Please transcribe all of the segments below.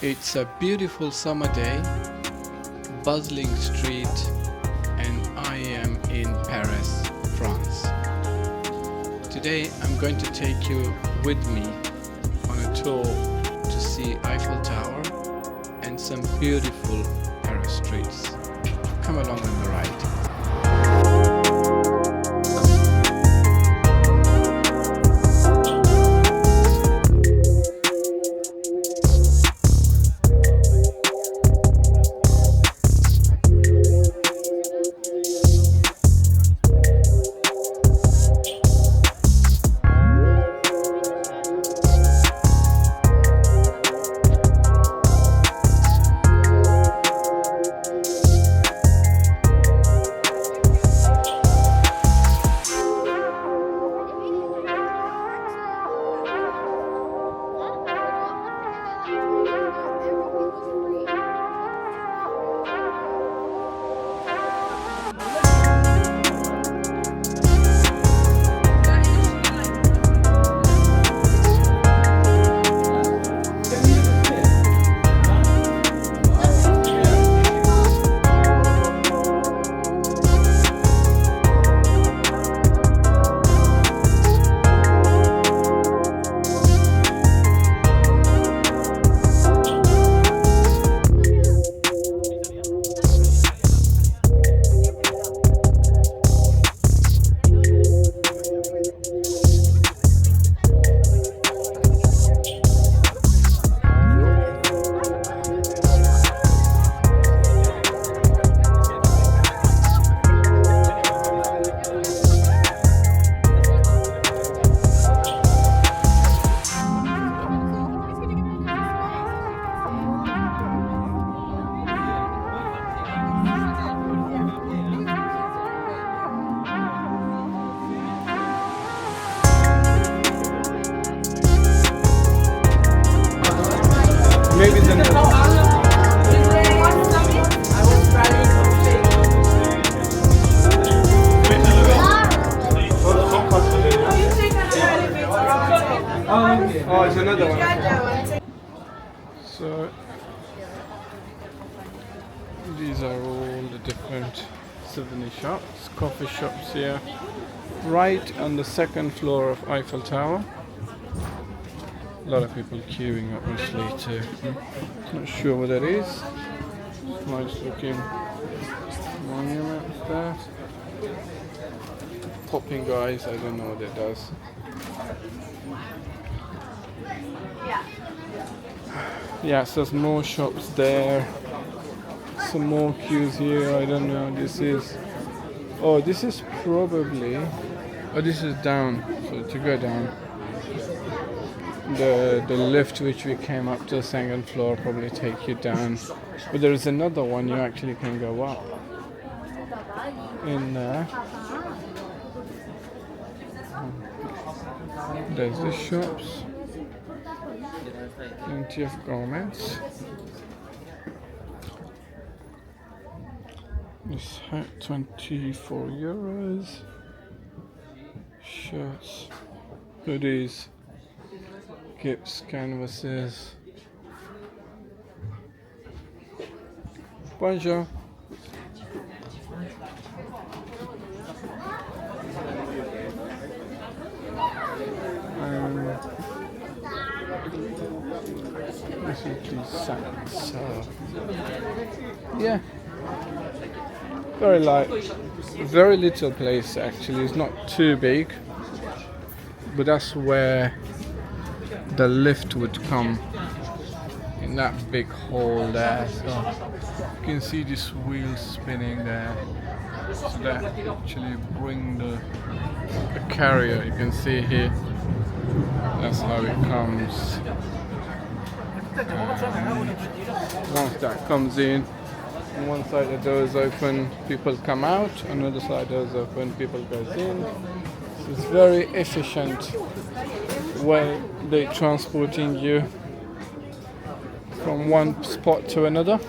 It's a beautiful summer day, bustling street, and I am in Paris, France. Today I'm going to take you with me on a tour to see Eiffel Tower and some beautiful Paris streets. Come along on the ride. Maybe the next. Oh, it's another one. So these are all the different souvenir shops, coffee shops here, right on the second floor of Eiffel Tower. A lot of people queuing obviously too. Not sure what that is. Nice looking monument there. Popping guys, I don't know what that does. Yeah, so there's more shops there. Some more queues here, I don't know, this is... Oh, this is probably... Oh, this is down, so to go down. The lift which we came up to the second floor probably take you down. But there is another one you actually can go up. In there. There's the shops. Plenty of garments. This hat, 24 euros. Shirts, hoodies, gifts, canvases. Bonjour. Basically sacks. Yeah. Very light. Very little place actually. It's not too big. But that's where the lift would come. In that big hole there. So you can see this wheel spinning there. So that actually bring the carrier, you can see here. That's how it comes. Once that comes in, on one side the door is open, people come out, on the other side the door is open, people goes in. So it's very efficient way they transporting you from one spot to another.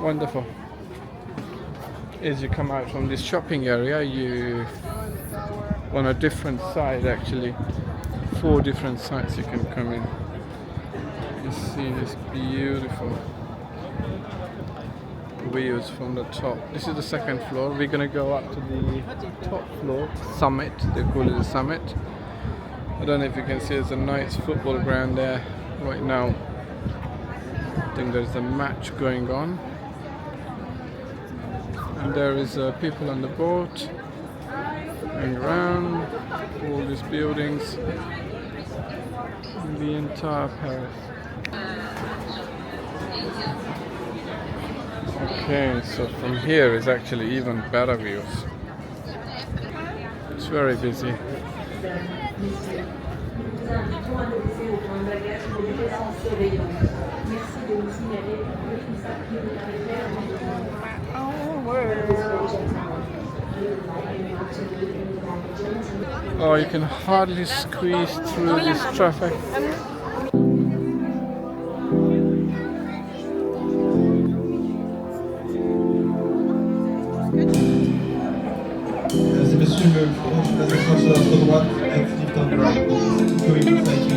Wonderful. As you come out from this shopping area, you on a different side actually. 4 different sites you can come in. You see this beautiful views from the top. This is the second floor. We're gonna go up to the top floor, summit. They call it the summit. I don't know if you can see, there's a nice football ground there right now. I think there's a match going on. And there is people on the boat going around all these buildings in the entire Paris. Okay, so from here is actually even better views. It's very busy. Oh, you can hardly squeeze through this traffic. C'est monsieur le ascenseur sur votre droite, exit on the right. Going inside you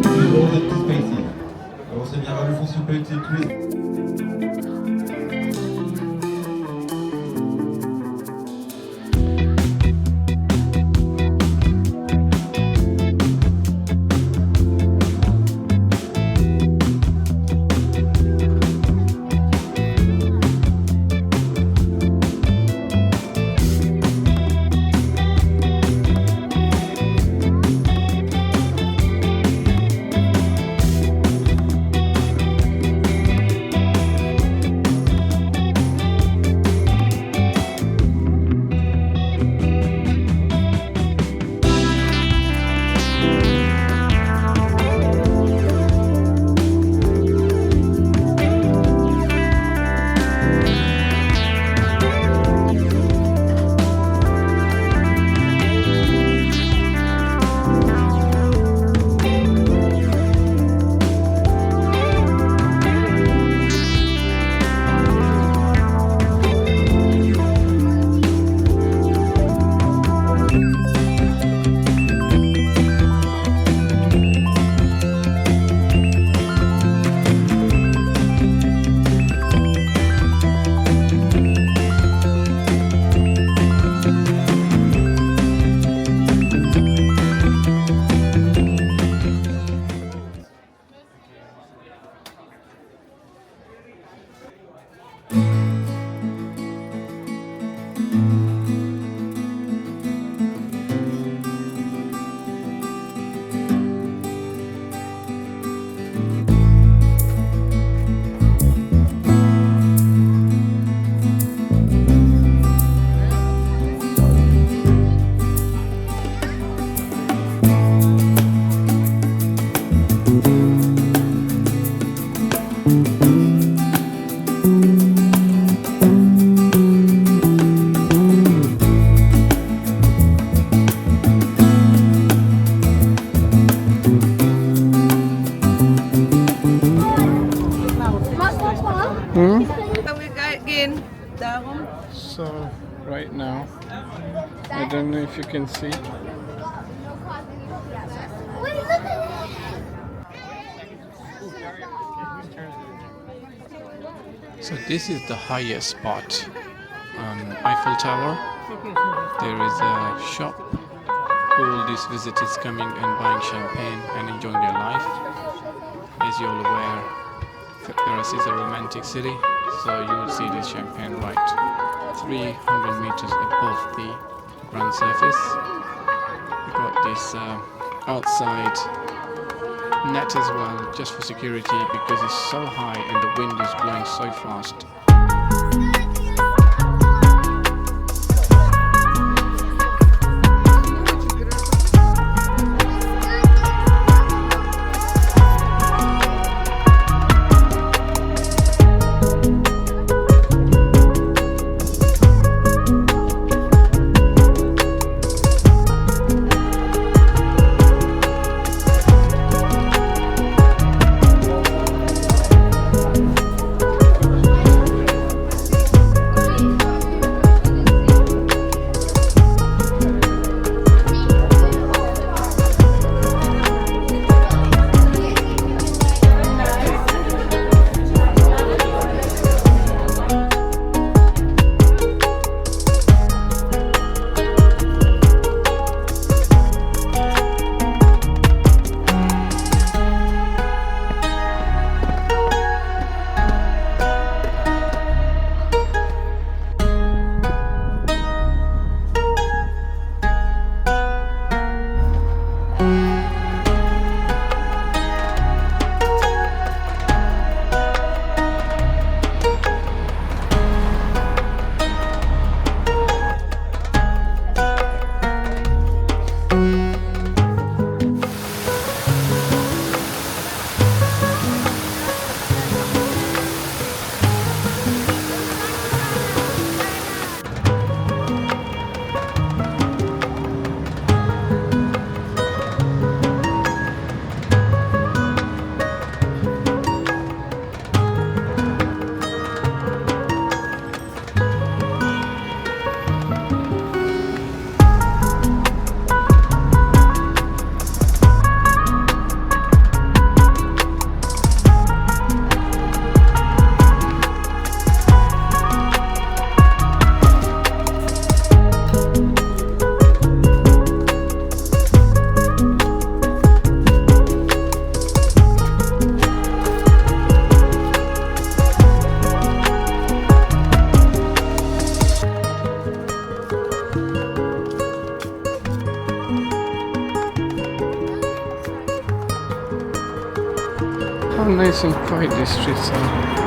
to all empty spaces. Alors c'est bien rallume s'il vous plaît tous les... So right now, I don't know if you can see. So this is the highest spot on Eiffel Tower. There is a shop. All these visitors coming and buying champagne and enjoying their life. As you're all aware, Paris is a romantic city, so you will see this champagne right 300 meters above the ground surface. We got this outside net as well, just for security, because it's so high and the wind is blowing so fast. nice and quiet these streets are.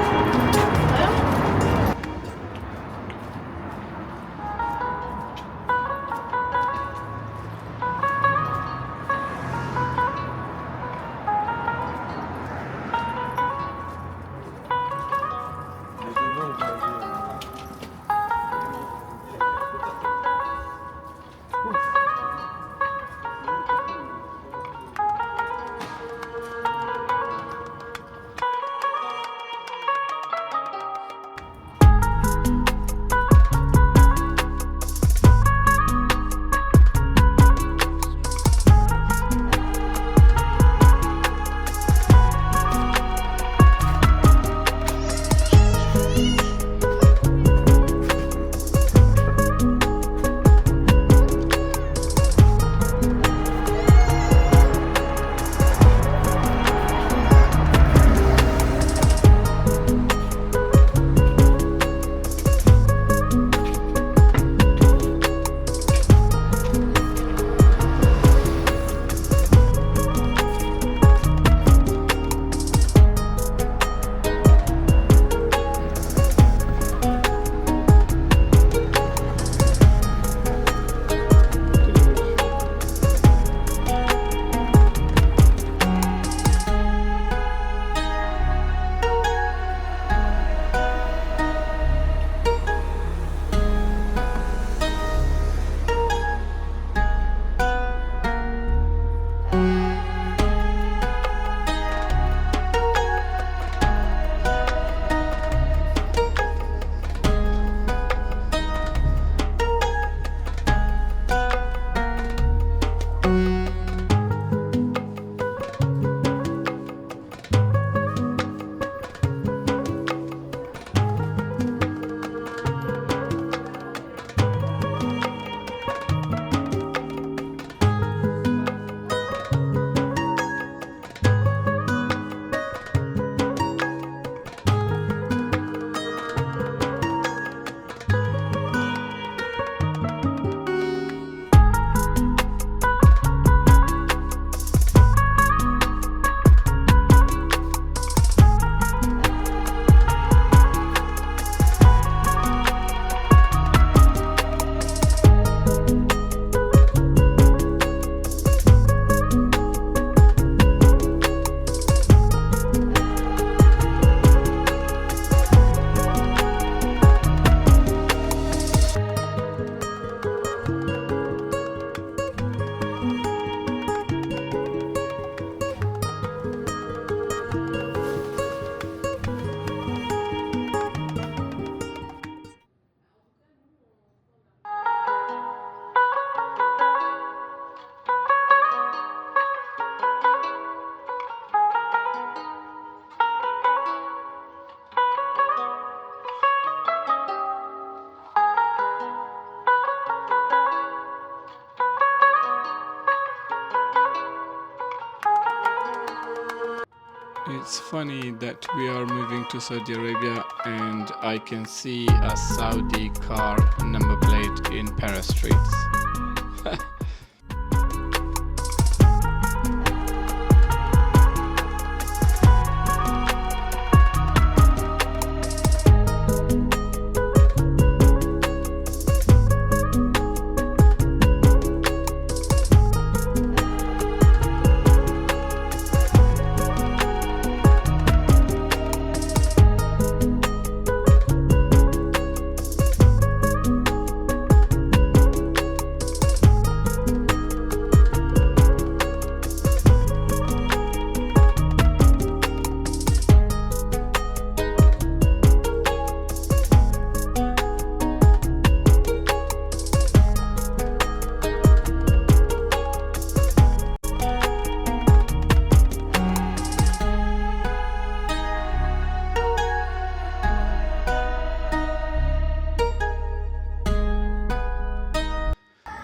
It's funny that we are moving to Saudi Arabia and I can see a Saudi car number plate in Paris streets.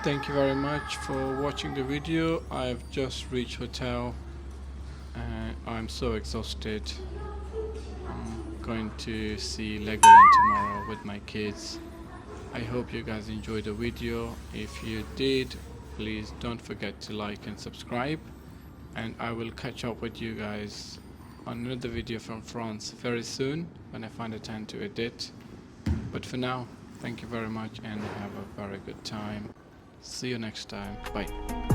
Thank you very much for watching the video. I've just reached hotel and I'm so exhausted. I'm going to see Legoland tomorrow with my kids. I hope you guys enjoyed the video. If you did, please don't forget to like and subscribe, and I will catch up with you guys on another video from France very soon when I find a time to edit. But for now, thank you very much and have a very good time. See you next time. Bye.